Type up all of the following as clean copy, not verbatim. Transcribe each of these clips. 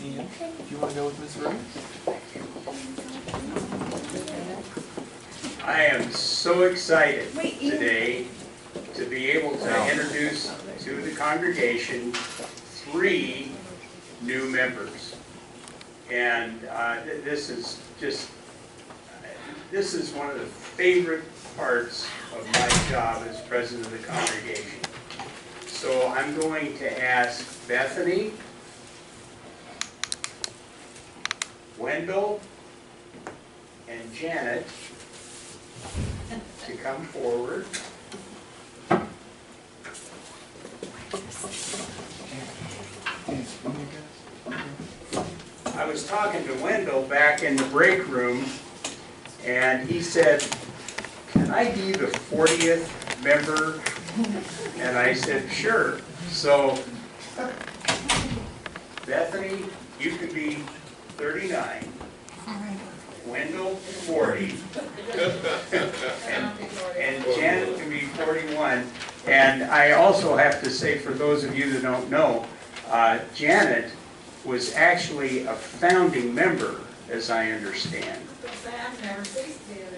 Ian, if you want to go with Ms. Rose. I am so excited today to be able to introduce to the congregation 3 new members. And this is one of the favorite parts of my job as president of the congregation. So I'm going to ask Bethany, Wendell, and Janet to come forward. I was talking to Wendell back in the break room, and he said, "Can I be the 40th member?" And I said, "Sure." So, Bethany, you could be 39. Wendell, 40. and Janet can be 41. And I also have to say, for those of you that don't know, Janet was actually a founding member, as I understand.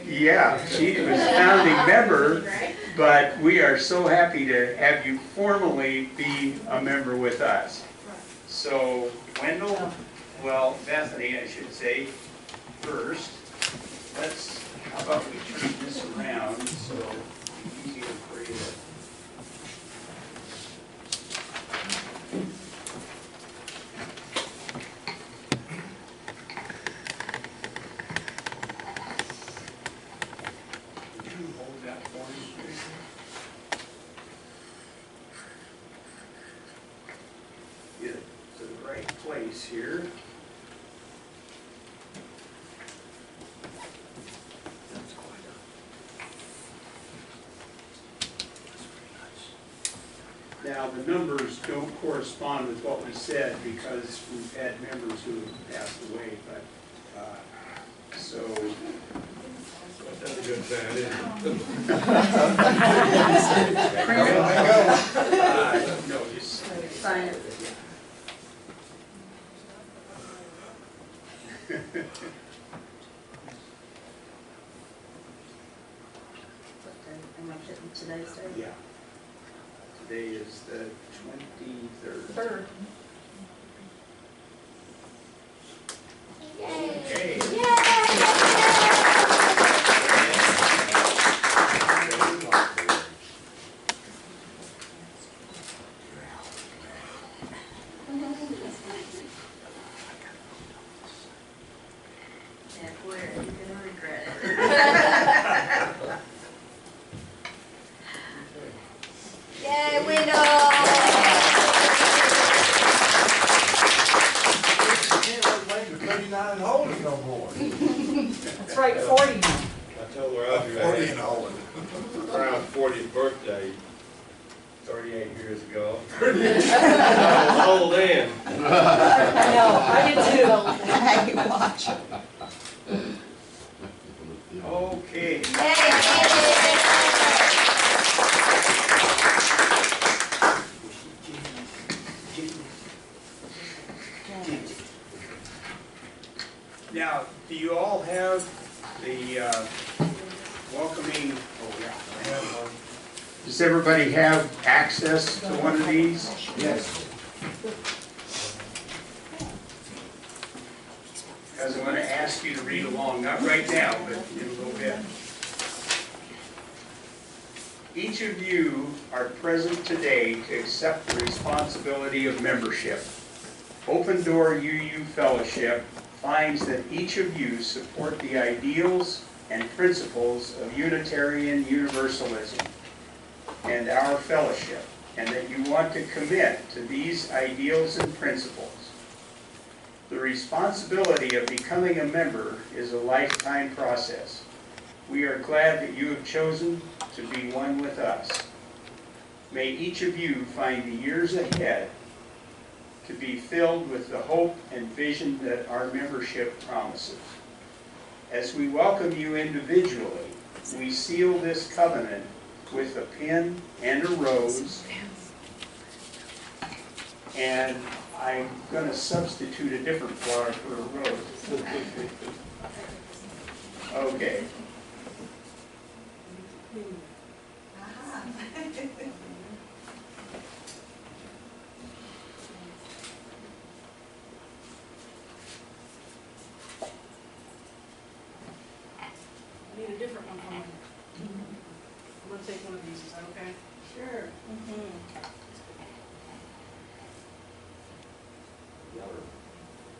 Yeah, she was a founding member, but we are so happy to have you formally be a member with us. So, Wendell, well, Bethany, I should say, first. How about we turn this around so it's easier for you to. Hold that for me, please. Get it to the right place here. Now, the numbers don't correspond with what we said because we've had members who have passed away, but, so. That's a good sign, isn't No, just sign it. Today's date? Yeah. Today is the 23rd. Okay. You're gonna regret it. Yay, Wendell! And holding no more. That's right, 40 now. I told her I'd be 40 and holding. around 40th birthday 38 years ago. I was old then. I know, I did too. Hey, watch. Okay. Now, do you all have the welcoming, does everybody have access to one of these? Yes. Because I'm going to ask you to read along, not right now, but in a little bit. Each of you are present today to accept the responsibility of membership. Open Door UU Fellowship finds that each of you support the ideals and principles of Unitarian Universalism and our fellowship, and that you want to commit to these ideals and principles. The responsibility of becoming a member is a lifetime process. We are glad that you have chosen to be one with us. May each of you find the years ahead to be filled with the hope and vision that our membership promises. As we welcome you individually, we seal this covenant with a pin and a rose, and I'm going to substitute a different flower for a rose. Okay. I need a different one from you. I'm gonna take one of these, is that okay? Sure.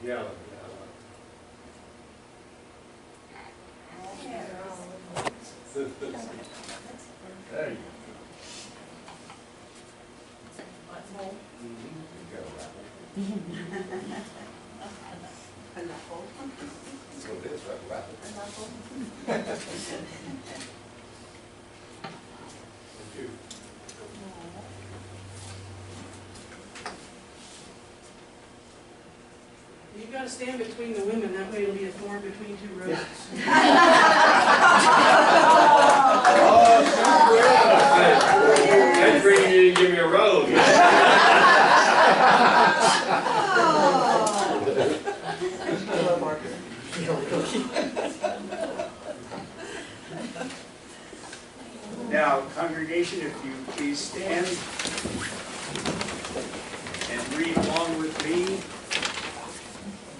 Yeah. There you A go. This raffle. Thank you. You gotta stand between the women, that way it'll be a thorn between two roses. That's bringing you to give me a rose. Now, congregation, if you please stand and read along with me.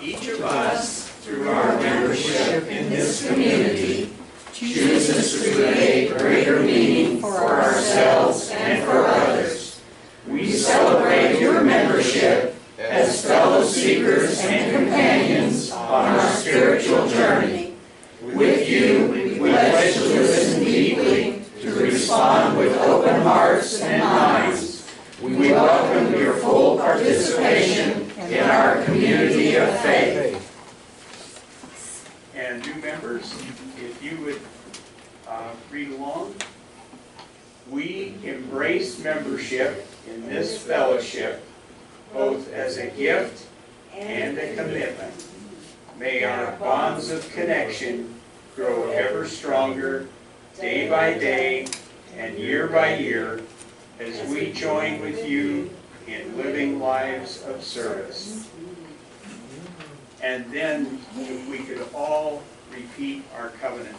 Each of us, through our membership in this community, chooses to create greater meaning for ourselves and for others. We celebrate your membership as fellow seekers and companions on our spiritual journey. With you, we pledge to listen deeply, to respond with open hearts and minds. We welcome your full participation in our community of faith. And new members, if you would read along. We embrace membership in this fellowship both as a gift and a commitment. May our bonds of connection grow ever stronger day by day and year by year as we join with you in living lives of service. And then if we could all repeat our covenant.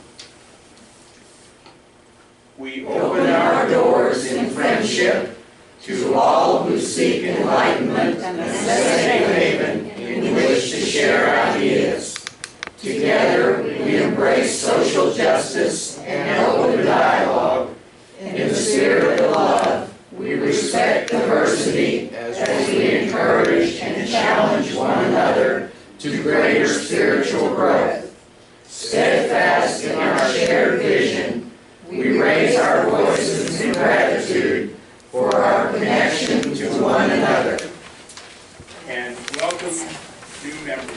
We open our doors in friendship to all who seek enlightenment and a safe haven in which to share ideas. Together we embrace social justice and open dialogue. In the spirit of love, we respect diversity as we encourage and challenge one another to greater spiritual growth. Steadfast in our shared vision, we raise our voices in gratitude for our connection to one another. And welcome new members.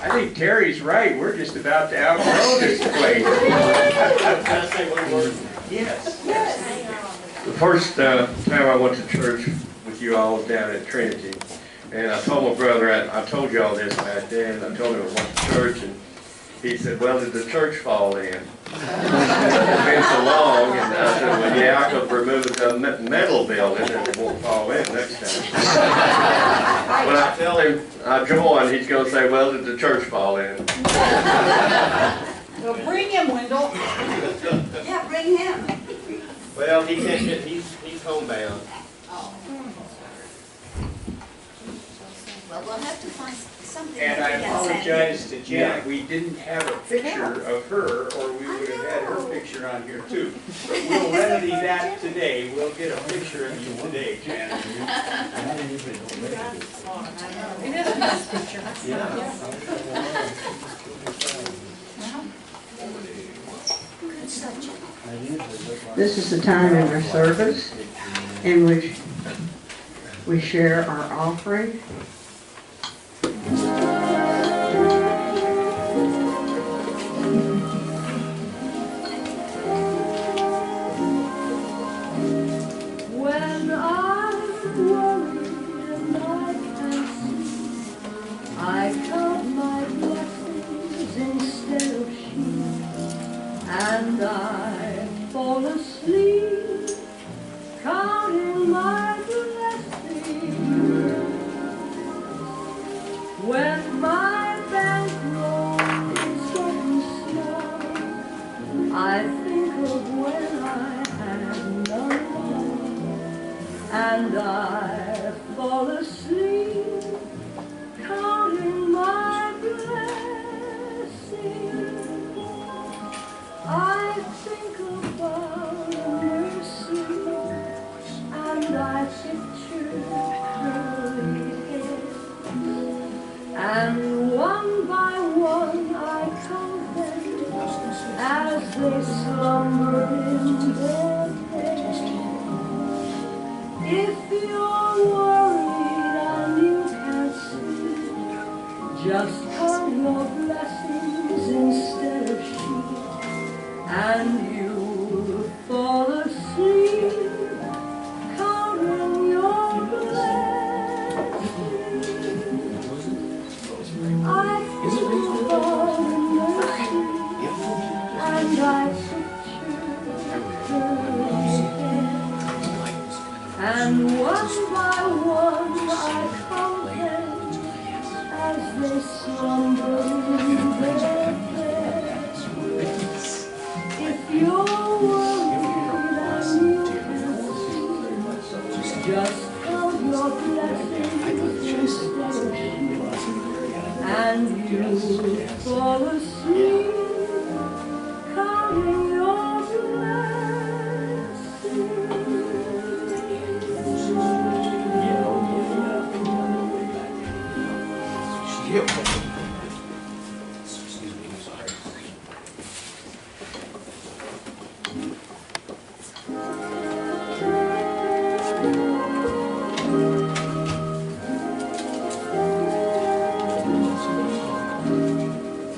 I think Terry's right. We're just about to outgrow this place. Can I say one word? Yes. The first time I went to church with you all was down at Trinity. And I told my brother, I told you all this back then, I told him I went to church, and he said, well, did the church fall in? It's been so long, and I said, well, yeah, I could remove the metal building and it won't fall in next time. When I tell him I join, he's going to say, well, did the church fall in? Well, bring him, Wendell. Yeah, bring him. Well, he can't get, he's homebound. Oh. Well, we'll have to find something. And I we can say. apologize to Janet, we didn't have a picture of her, or we would have had her picture on here too. But we'll remedy that today, we'll get a picture of you today, Janet. It is a nice picture. This is the time in our service in which we share our offering. When I'm worried and I can't sleep, I count my blessings instead of sheep. and I fall asleep counting my blessings. When my bankroll is getting small, I think of when I had none, and I fall asleep counting my blessings. I think about mercy, and I picture curly hair, and one by one I count them as they slumber in their bed. If you're worried and you can't sleep, just count your blessings instead of sheep, and you'll fall asleep counting your blessings. I think about mercy, and I picture curly hair, and one by one I count them as they slumber in their beds. If you're worried and you can't sleep, just count your blessings instead of sheep, and you'll fall asleep counting your Excuse me, I'm sorry.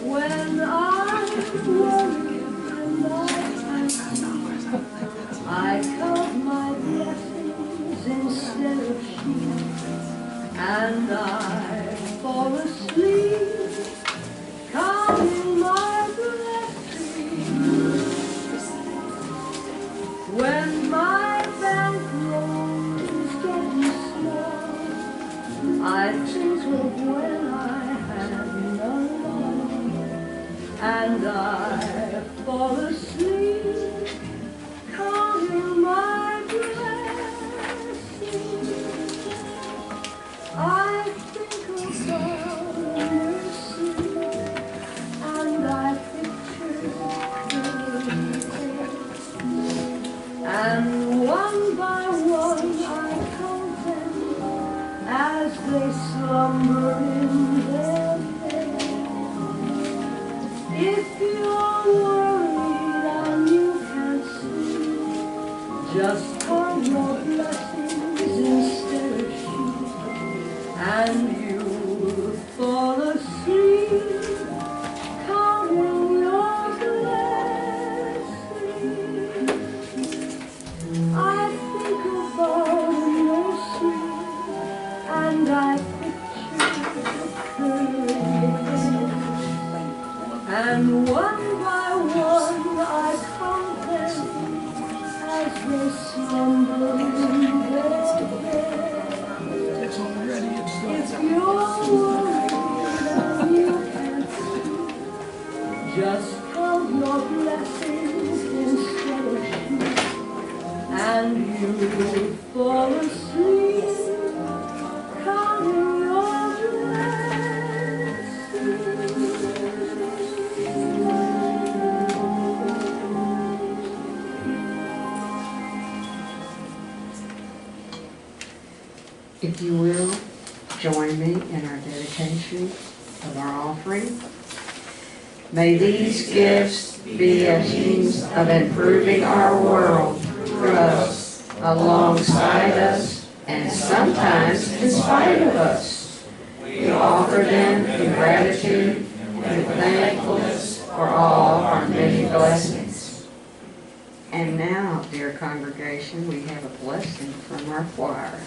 When I'm worried and I count my blessings instead of sheep, and I fall asleep counting my blessings. When my bankroll is getting small, I think of when I had none, and I fall asleep counting my blessings. I think about mercy, and I picture curly hair, and one by one I count them as they slumber in their bed. If you're worried and you can't sleep, just count your blessings instead of sheep, and you'll fall asleep counting your blessings. I think about mercy, and I picture curly hair, and one by one I count them as they slumber in their bed. It's already, it's If you're worried and you can't sleep, just count your blessings instead of sheep, and you'll fall asleep counting your If you will, join me in our dedication of our offering. May these gifts be a means of improving our world through us, alongside us, and sometimes in spite of us. We offer them in gratitude and thankfulness for all our many blessings. And now, dear congregation, we have a blessing from our choir.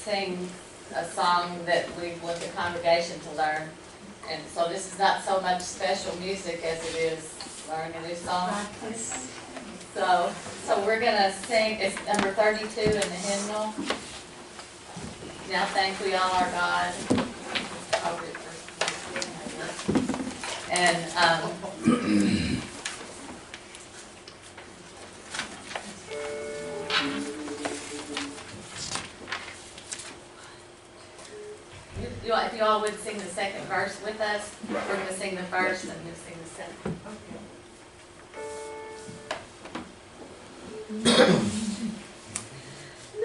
sing a song that we want the congregation to learn. And so this is not so much special music as it is learning a new song. So we're gonna sing, it's number 32 in the hymnal. Now thank we all our God. And if you all would sing the second verse with us, we're going to sing the first and we'll sing the second.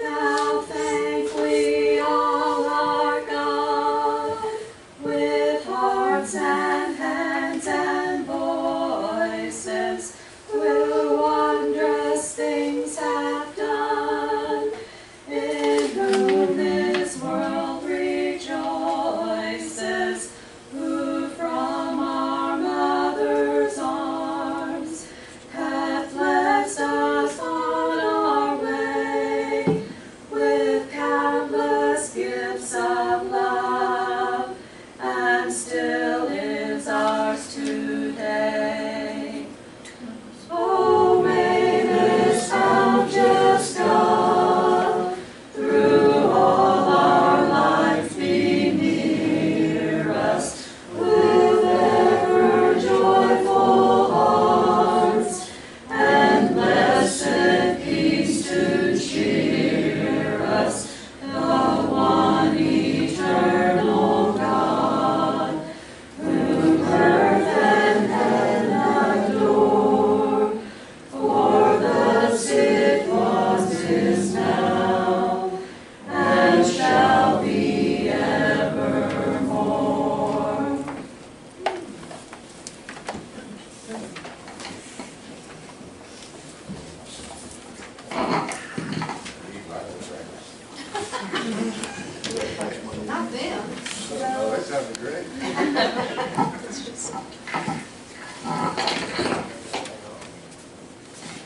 Now thank we all our God with hearts and hands and voices, who wondrous things have done, in whom this world rejoices, who from our mother's arms hath blessed us on our way with countless gifts of love, and still is ours today. Oh, may this bounteous God through all our life be near us, with ever joyful arms, and blessed peace to cheer us, the one eternal God, whom earth and heaven adore, for thus it was, is now, and shall be evermore. Not them. Oh, that sounded great.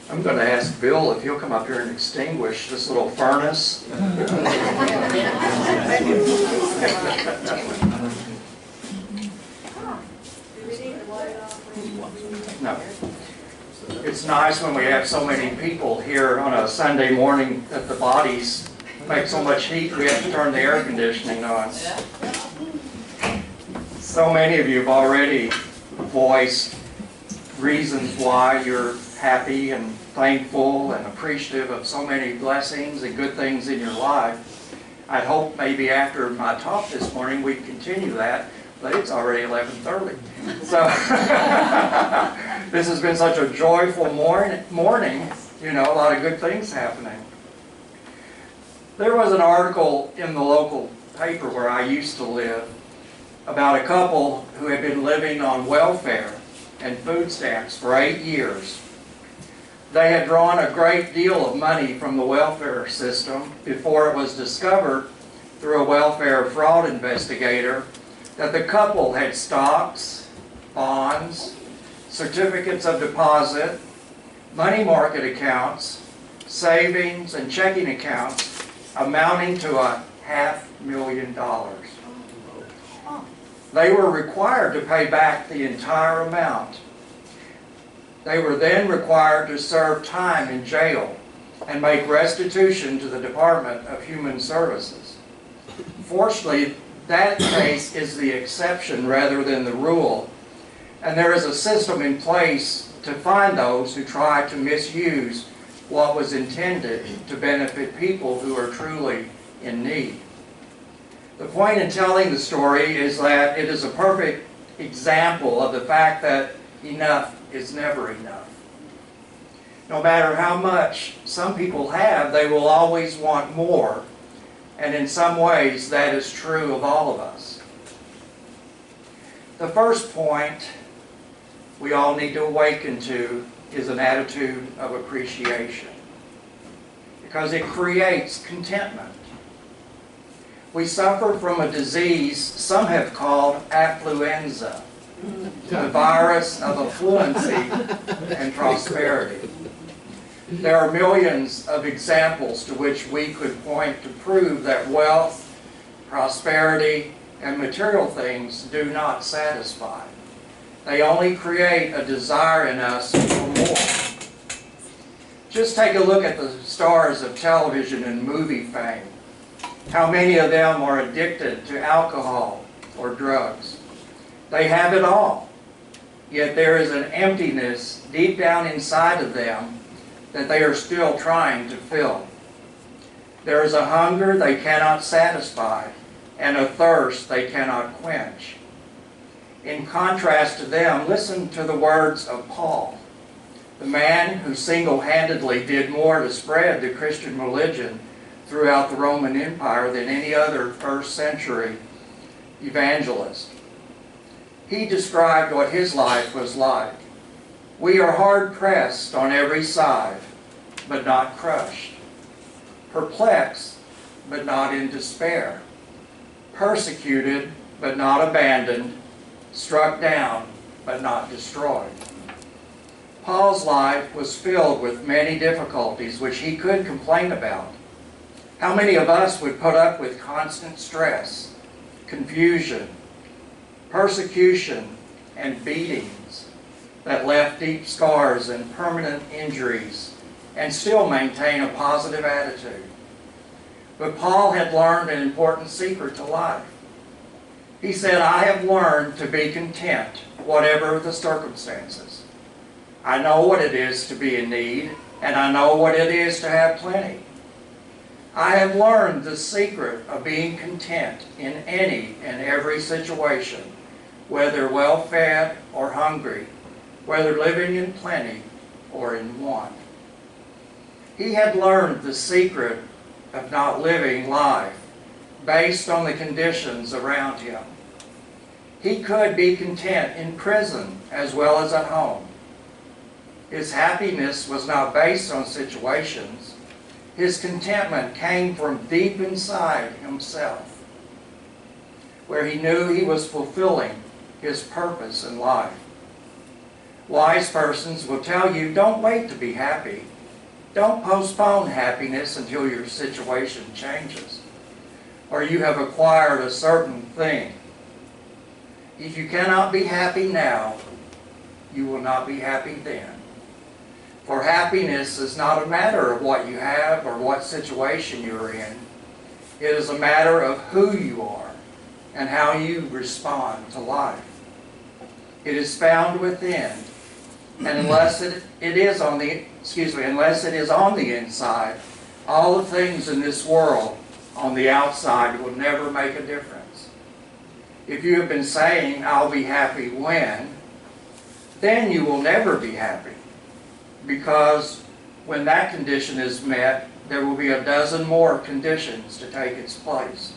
I'm going to ask Bill if he'll come up here and extinguish this little furnace. No. It's nice when we have so many people here on a Sunday morning that the bodies make so much heat we have to turn the air conditioning on. So many of you have already voiced reasons why you're happy and thankful and appreciative of so many blessings and good things in your life. I'd hope maybe after my talk this morning we'd continue that, but it's already 11:30. So this has been such a joyful morning, you know, a lot of good things happening. There was an article in the local paper where I used to live about a couple who had been living on welfare and food stamps for 8 years. They had drawn a great deal of money from the welfare system before it was discovered through a welfare fraud investigator that the couple had stocks, bonds, certificates of deposit, money market accounts, savings, and checking accounts amounting to $500,000. They were required to pay back the entire amount. They were then required to serve time in jail and make restitution to the Department of Human Services. Fortunately, that case is the exception rather than the rule, and there is a system in place to find those who try to misuse what was intended to benefit people who are truly in need. The point in telling the story is that it is a perfect example of the fact that enough is never enough. No matter how much some people have, they will always want more. And in some ways, that is true of all of us. The first point we all need to awaken to is an attitude of appreciation, because it creates contentment. We suffer from a disease some have called affluenza, the virus of affluency and prosperity. There are millions of examples to which we could point to prove that wealth, prosperity, and material things do not satisfy. They only create a desire in us for more. Just take a look at the stars of television and movie fame. How many of them are addicted to alcohol or drugs? They have it all, yet there is an emptiness deep down inside of them that they are still trying to fill. There is a hunger they cannot satisfy and a thirst they cannot quench. In contrast to them, listen to the words of Paul, the man who single-handedly did more to spread the Christian religion throughout the Roman Empire than any other first-century evangelist. He described what his life was like. We are hard-pressed on every side, but not crushed. Perplexed, but not in despair. Persecuted, but not abandoned. Struck down, but not destroyed. Paul's life was filled with many difficulties which he could complain about. How many of us would put up with constant stress, confusion, persecution, and beatings that left deep scars and permanent injuries and still maintain a positive attitude? But Paul had learned an important secret to life. He said, I have learned to be content, whatever the circumstances. I know what it is to be in need, and I know what it is to have plenty. I have learned the secret of being content in any and every situation, whether well-fed or hungry, whether living in plenty or in want. He had learned the secret of not living life based on the conditions around him. He could be content in prison as well as at home. His happiness was not based on situations. His contentment came from deep inside himself, where he knew he was fulfilling his purpose in life. Wise persons will tell you, don't wait to be happy. Don't postpone happiness until your situation changes, or you have acquired a certain thing. If you cannot be happy now, you will not be happy then. For happiness is not a matter of what you have or what situation you're in. It is a matter of who you are and how you respond to life. It is found within, and unless it is on the inside, all the things in this world on the outside will never make a difference. If you have been saying, I'll be happy when, then you will never be happy. Because when that condition is met, there will be a dozen more conditions to take its place.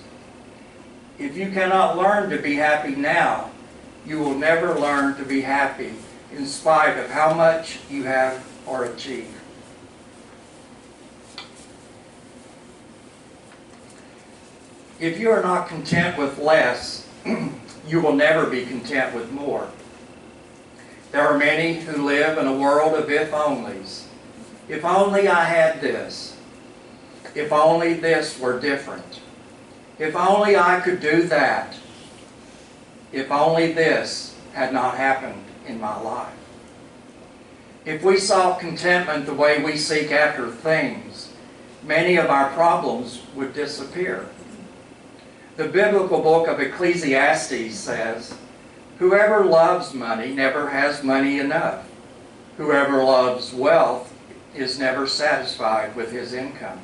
If you cannot learn to be happy now, you will never learn to be happy in spite of how much you have or achieve. If you are not content with less, you will never be content with more. There are many who live in a world of if-onlys. If only I had this. If only this were different. If only I could do that. If only this had not happened in my life. If we sought contentment the way we seek after things, many of our problems would disappear. The biblical book of Ecclesiastes says, whoever loves money never has money enough. Whoever loves wealth is never satisfied with his income.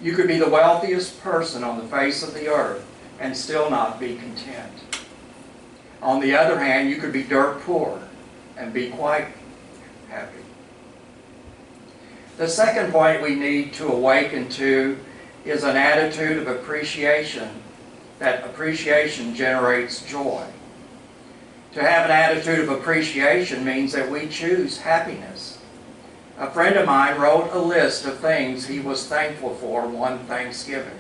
You could be the wealthiest person on the face of the earth and still not be content. On the other hand, you could be dirt poor and be quite happy. The second point we need to awaken to is an attitude of appreciation. That appreciation generates joy. To have an attitude of appreciation means that we choose happiness. A friend of mine wrote a list of things he was thankful for one Thanksgiving.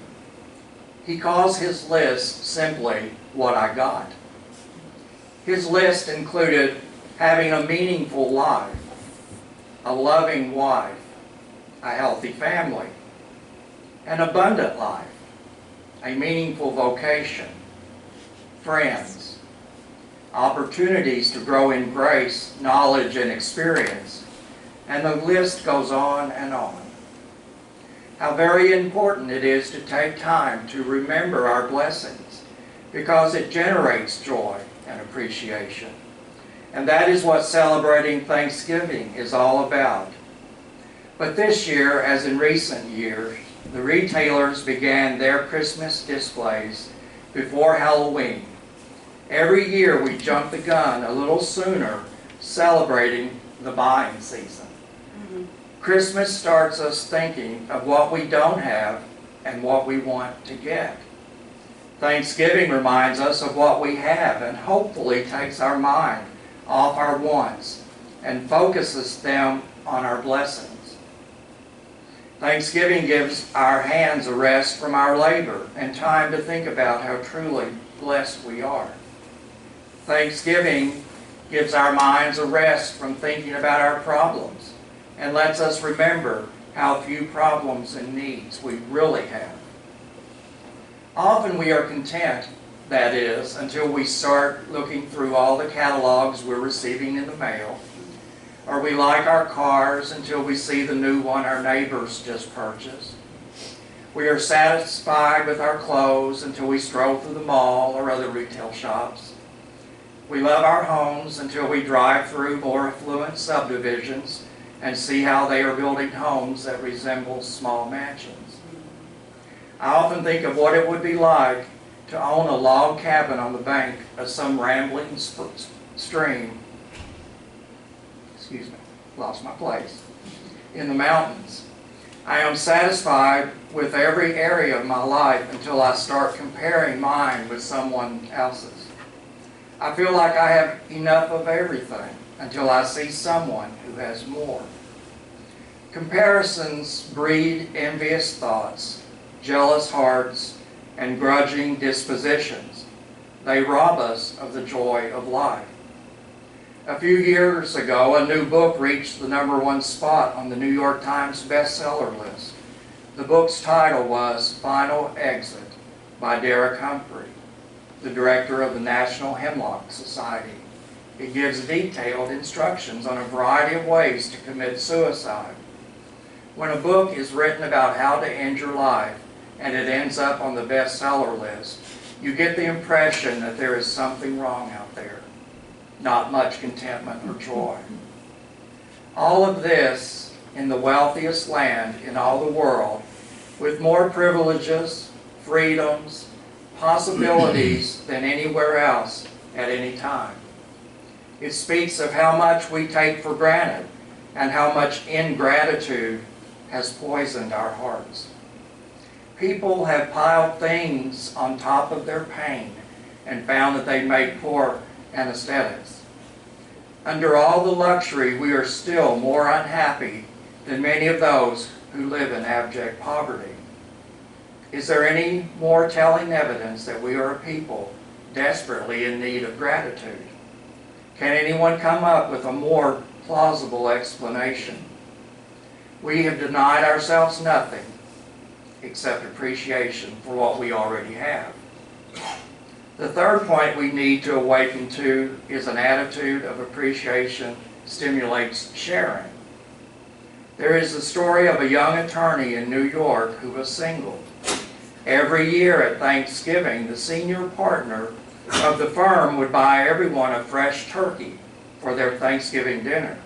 He calls his list simply, what I got. His list included having a meaningful life, a loving wife, a healthy family, an abundant life, a meaningful vocation, friends, opportunities to grow in grace, knowledge, and experience, and the list goes on and on. How very important it is to take time to remember our blessings, because it generates joy and appreciation. And that is what celebrating Thanksgiving is all about. But this year, as in recent years, the retailers began their Christmas displays before Halloween. Every year we jump the gun a little sooner, celebrating the buying season. Christmas starts us thinking of what we don't have and what we want to get. Thanksgiving reminds us of what we have and hopefully takes our mind off our wants and focuses them on our blessings. Thanksgiving gives our hands a rest from our labor and time to think about how truly blessed we are. Thanksgiving gives our minds a rest from thinking about our problems and lets us remember how few problems and needs we really have. Often we are content, that is, until we start looking through all the catalogs we're receiving in the mail, or we like our cars until we see the new one our neighbors just purchased. We are satisfied with our clothes until we stroll through the mall or other retail shops. We love our homes until we drive through more affluent subdivisions and see how they are building homes that resemble small mansions. I often think of what it would be like to own a log cabin on the bank of some rambling stream, lost my place, in the mountains. I am satisfied with every area of my life until I start comparing mine with someone else's. I feel like I have enough of everything until I see someone who has more. Comparisons breed envious thoughts, jealous hearts, and grudging dispositions. They rob us of the joy of life. A few years ago, a new book reached the #1 spot on the New York Times bestseller list. The book's title was Final Exit by Derek Humphrey, the director of the National Hemlock Society. It gives detailed instructions on a variety of ways to commit suicide. When a book is written about how to end your life and it ends up on the bestseller list, you get the impression that there is something wrong out there. Not much contentment or joy. All of this in the wealthiest land in all the world, with more privileges, freedoms, possibilities than anywhere else at any time. It speaks of how much we take for granted and how much ingratitude has poisoned our hearts. People have piled things on top of their pain and found that they make poor anesthetics. Under all the luxury, we are still more unhappy than many of those who live in abject poverty. Is there any more telling evidence that we are a people desperately in need of gratitude? Can anyone come up with a more plausible explanation? We have denied ourselves nothing except appreciation for what we already have. The third point we need to awaken to is an attitude of appreciation stimulates sharing. There is the story of a young attorney in New York who was single. Every year at Thanksgiving, the senior partner of the firm would buy everyone a fresh turkey for their Thanksgiving dinner.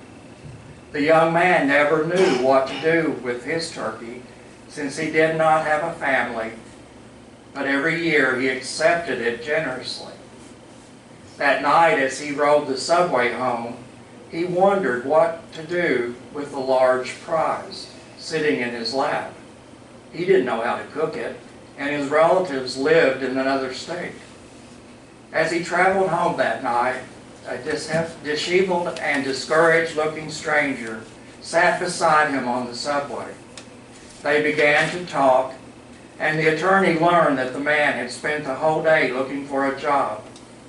The young man never knew what to do with his turkey since he did not have a family, but every year he accepted it generously. That night, as he rode the subway home, he wondered what to do with the large prize sitting in his lap. He didn't know how to cook it, and his relatives lived in another state. As he traveled home that night, a disheveled and discouraged-looking stranger sat beside him on the subway. They began to talk, and the attorney learned that the man had spent the whole day looking for a job,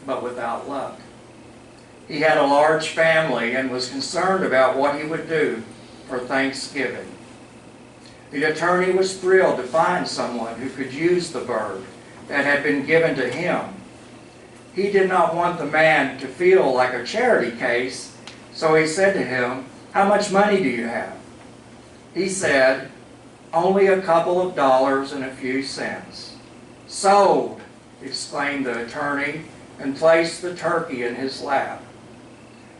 but without luck. He had a large family and was concerned about what he would do for Thanksgiving. The attorney was thrilled to find someone who could use the bird that had been given to him. He did not want the man to feel like a charity case, so he said to him, "How much money do you have?" He said, "Only a couple of dollars and a few cents." "Sold!" exclaimed the attorney, and placed the turkey in his lap.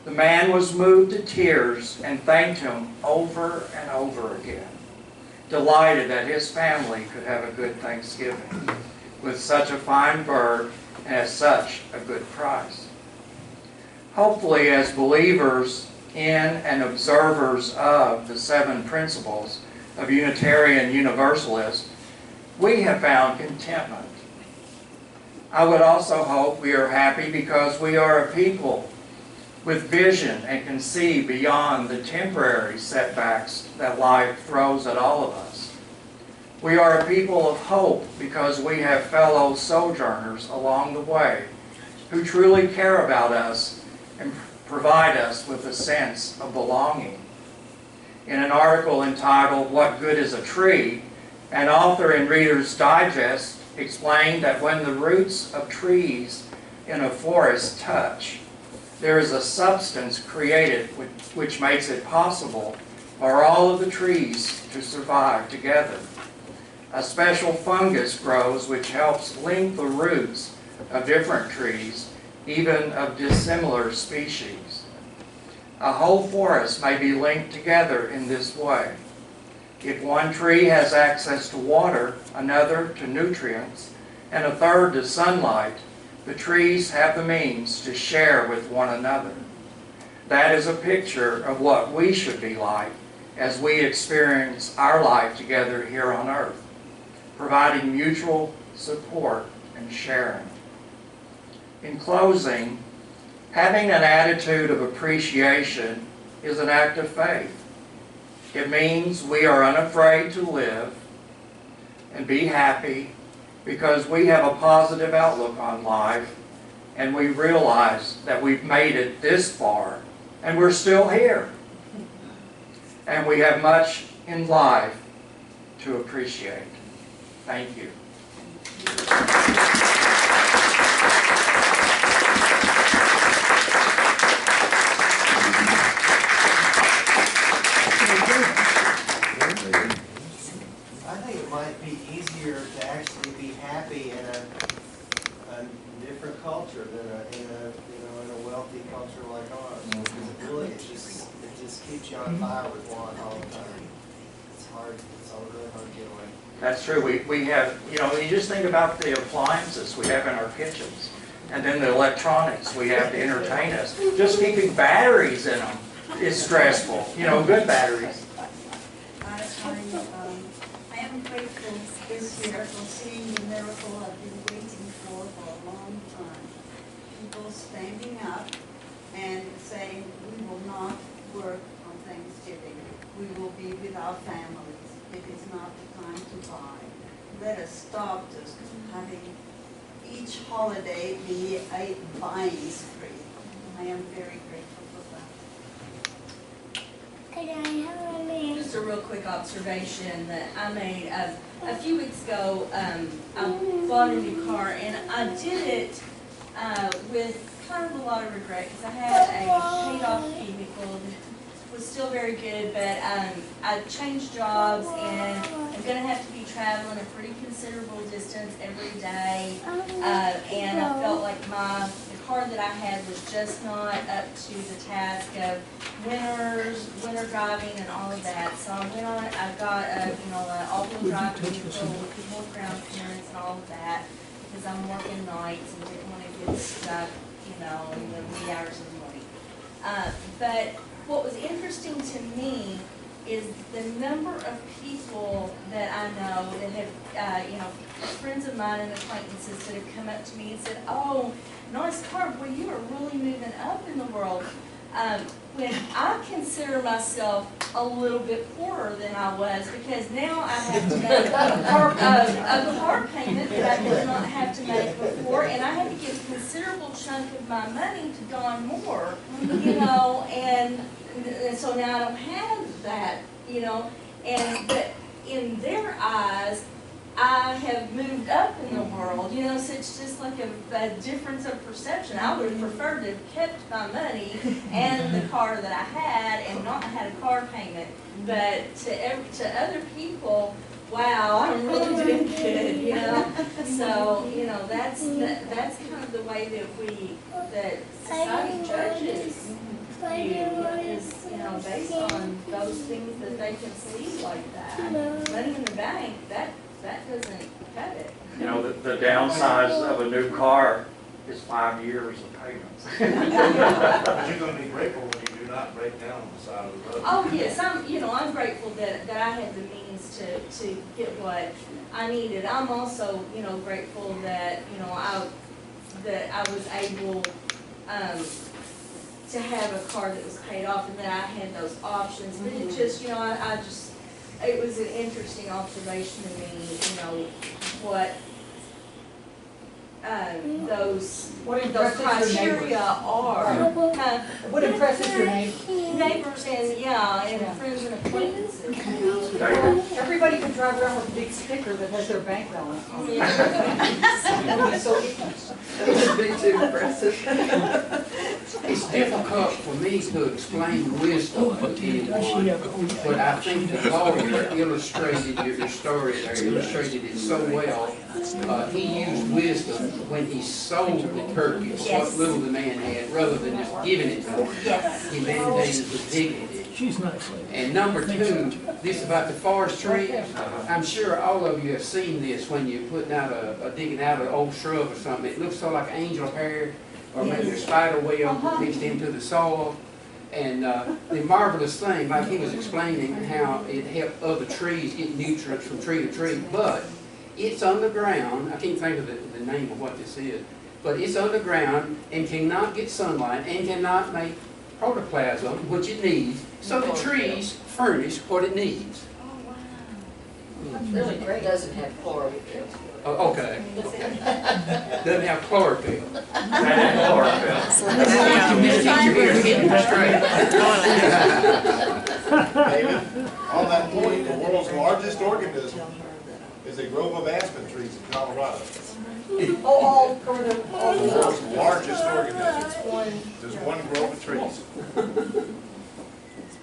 The man was moved to tears and thanked him over and over again, delighted that his family could have a good Thanksgiving with such a fine bird and at such a good price. Hopefully, as believers in and observers of the 7 principles of Unitarian Universalists, we have found contentment. I would also hope we are happy because we are a people with vision and can see beyond the temporary setbacks that life throws at all of us. We are a people of hope because we have fellow sojourners along the way who truly care about us and provide us with a sense of belonging. In an article entitled "What Good is a Tree?", an author in Reader's Digest explained that when the roots of trees in a forest touch, there is a substance created which makes it possible for all of the trees to survive together. A special fungus grows which helps link the roots of different trees, even of dissimilar species. A whole forest may be linked together in this way. If one tree has access to water, another to nutrients, and a third to sunlight, the trees have the means to share with one another. That is a picture of what we should be like as we experience our life together here on earth, providing mutual support and sharing. In closing, having an attitude of appreciation is an act of faith. It means we are unafraid to live and be happy because we have a positive outlook on life and we realize that we've made it this far and we're still here. And we have much in life to appreciate. Thank you. I think it might be easier to actually be happy in a different culture than in a wealthy culture like ours. Because it really, it just keeps you on fire with want all the time. It's hard. It's all really hard to get away. That's true. We have, you just think about the appliances we have in our kitchens, and then the electronics we have to entertain us. Just keeping batteries in them is stressful. Good batteries. I am grateful this year for seeing the miracle I've been waiting for a long time. People standing up and saying, we will not work on Thanksgiving. We will be with our families. It is not the time to buy. Let us stop just having each holiday be a buying spree. I am very grateful for that. Just a real quick observation that I made. A few weeks ago, I bought a new car, and I did it with kind of a lot of regret because I had a paid-off vehicle that was still very good, but I changed jobs, and I'm going to have to be traveling a pretty considerable distance every day, and I felt like the car that I had was just not up to the task of winter driving and all of that. So I went on, I got an all-wheel drive vehicle with more ground clearance and all of that because I'm working nights and didn't want to get stuck, in the wee hours of the morning. But what was interesting to me is the number of people that I know that have, friends of mine and acquaintances that have come up to me and said, "Oh, nice car, boy, you are really moving up in the world." When I consider myself a little bit poorer than I was, because now I have to make a car payment that I did not have to make before, and I have to give a considerable chunk of my money to Don Moore, and so now I don't have that, you know, and but in their eyes, I have moved up in the world, you know, so it's just like a difference of perception. I would have preferred to have kept my money and the car that I had and not had a car payment. But to other people, wow, I'm really doing good, you know. So, you know, that's kind of the way that society judges you is, you know, based on those things that they can see like that. Money in the bank, that doesn't cut it. You know, the downside of a new car is 5 years of payments. But you're gonna be grateful when you do not break down on the side of the road. Oh, yes, I'm grateful that I had the means to get what I needed. I'm also, you know, grateful that, you know, I was able, to have a car that was paid off and that I had those options. But it just, you know, it was an interesting observation to me, you know, what those criteria are. What impresses your neighbors? Neighbors and friends and acquaintances. Everybody can drive around with a big sticker that has their bank balance on it. It would be too impressive. It's difficult for me to explain wisdom to anyone, but I think the lawyer illustrated your story there, illustrated it so well. He used wisdom when he sold the turkey for what little the man had, rather than just giving it to him. Yes. He mandated with dignity. And number two, this about the forest trees. I'm sure all of you have seen this when you're putting out digging out an old shrub or something. It looks so like angel hair, or maybe a spider web mixed into the soil. And the marvelous thing, like he was explaining how it helped other trees get nutrients from tree to tree, but it's underground. I can't think of the name of what this is, but it's underground and cannot get sunlight and cannot make protoplasm, which it needs, so the trees furnish what it needs. That's really great. Doesn't have chlorophyll. Oh, okay. Doesn't have chlorophyll. David, on that point, the world's largest organism is a grove of aspen trees in Colorado. All over The world's largest organism. one. There's one grove of trees.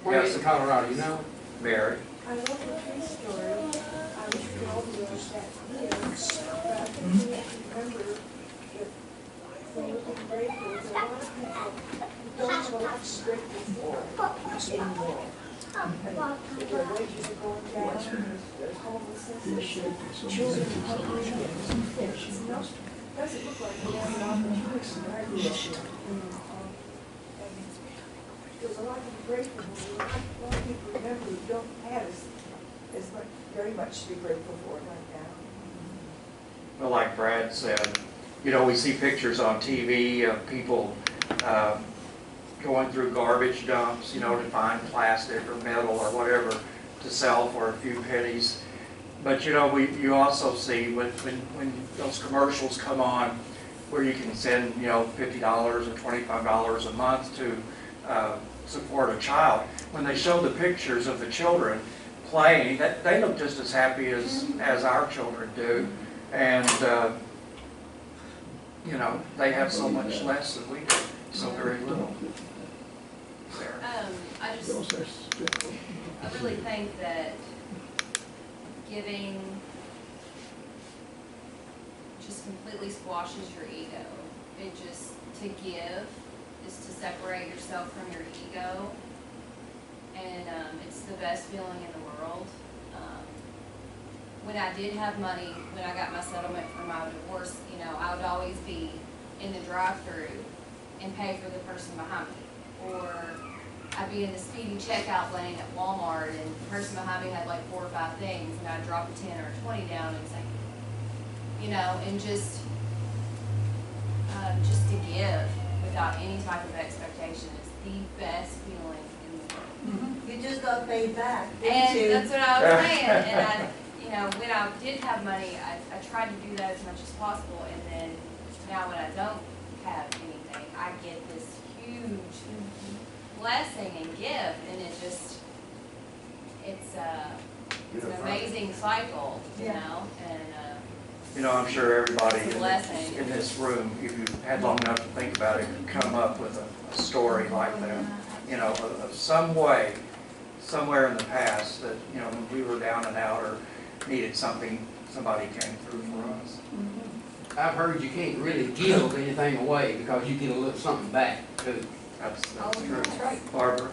Where is in Colorado, you know? Mary. I love the tree story. I was told that year, but I think we have to remember that when we're being grateful, there's a lot of people who don't have a lot to be grateful for anymore. And their wages are going down, there's homelessness, there's children hungry, it's not, doesn't look like we have an opportunity when I grew up here. And there's a lot to be grateful for. A lot of people remember who don't have as much, very much to be grateful for right now. Well, like Brad said, you know, we see pictures on TV of people going through garbage dumps, you know, to find plastic or metal or whatever to sell for a few pennies. But you know, you also see when those commercials come on where you can send, you know, $50 or $25 a month to support a child. When they show the pictures of the children playing, they look just as happy as our children do. And you know, they have so much less than we do, so very little. I really think that giving just completely squashes your ego. It just, to give is to separate yourself from your ego, and it's the best feeling in the world. When I did have money, when I got my settlement for my divorce, you know, I would always be in the drive-thru and pay for the person behind me. Or I'd be in the speedy checkout lane at Walmart and the person behind me had like 4 or 5 things, and I'd drop a 10 or a 20 down and say, you know, and just to give without any type of expectation is the best feeling in the world. You just got paid back, And didn't you? that's what I was saying, and you know, when I did have money, I tried to do that as much as possible, and then now when I don't have anything, I get this huge blessing and gift, and it just, it's an amazing cycle, you know, and, You know, I'm sure everybody It's a blessing. in this room, if you've had long enough to think about it, could come up with a story like that. You know, of some way, somewhere in the past that, you know, when we were down and out or needed something, somebody came through for us. I've heard you can't really give anything away because you get a little something back too. That's Oh, true. that's right. Barbara?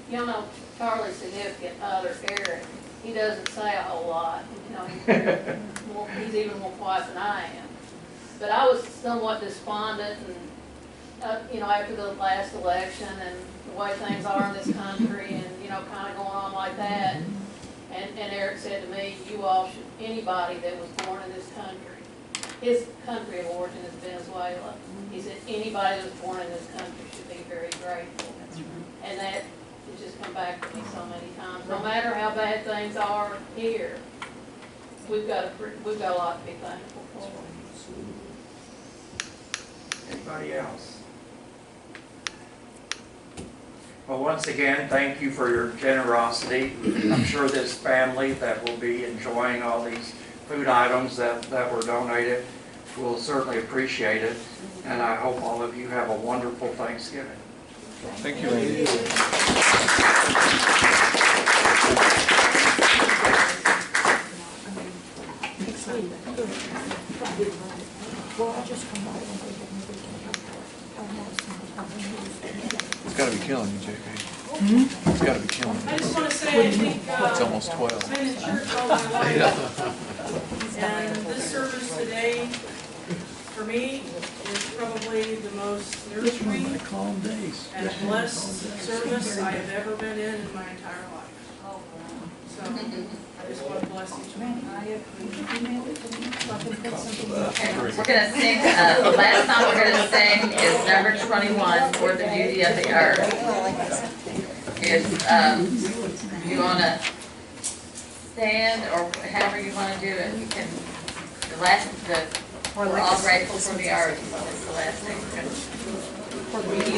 You know, Charlie's significant other, Eric, he doesn't say a whole lot, you know, he's even more quiet than I am. But I was somewhat despondent and, you know, after the last election and the way things are in this country and, you know, kind of going on like that. And Eric said to me, you all should, anybody that was born in this country, his country of origin is Venezuela. He said, anybody that was born in this country should be very grateful. And that has just come back to me so many times. No matter how bad things are here, we've got a lot to be thankful for. Anybody else? Well, once again, thank you for your generosity. I'm sure this family that will be enjoying all these food items that were donated will certainly appreciate it. And I hope all of you have a wonderful Thanksgiving. Thank you, Randy. It's gotta be killing you, JP. It's gotta be killing you. I just want to say, I think, It's almost 12. I've been in church all my life. And this service today, for me, is probably the most nurturing and blessed service I have ever been in my entire life. So, I just want to bless each one. Okay, we're gonna sing, the last song we're gonna sing is number 21, For the Beauty of the Earth. If you wanna stand or however you wanna do it, you can, we're all grateful for the earth, is the last thing we're gonna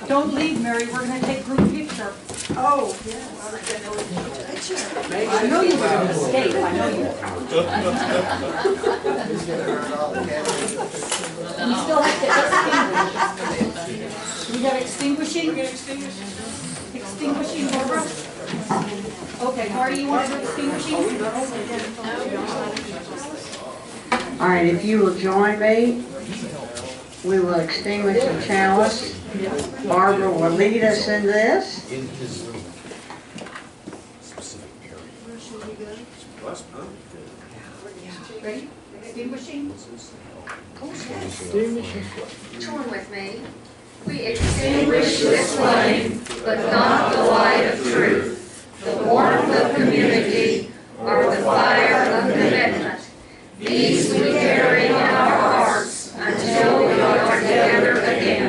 Don't leave, Mary, we're gonna take group picture. Oh, yes. I know you were gonna escape, I know you were. We still have to extinguish. We have extinguishing? We're gonna extinguish. Extinguishing, Barbara? Okay, Marty, you want to do extinguishing? All right, if you will join me, we will extinguish the chalice. Barbara will lead us in this. Ready? Extinguishing? Join with me. We extinguish this flame, but not the light of truth, the warmth of community, or the fire of commitment. These we carry in our hearts until we are together again.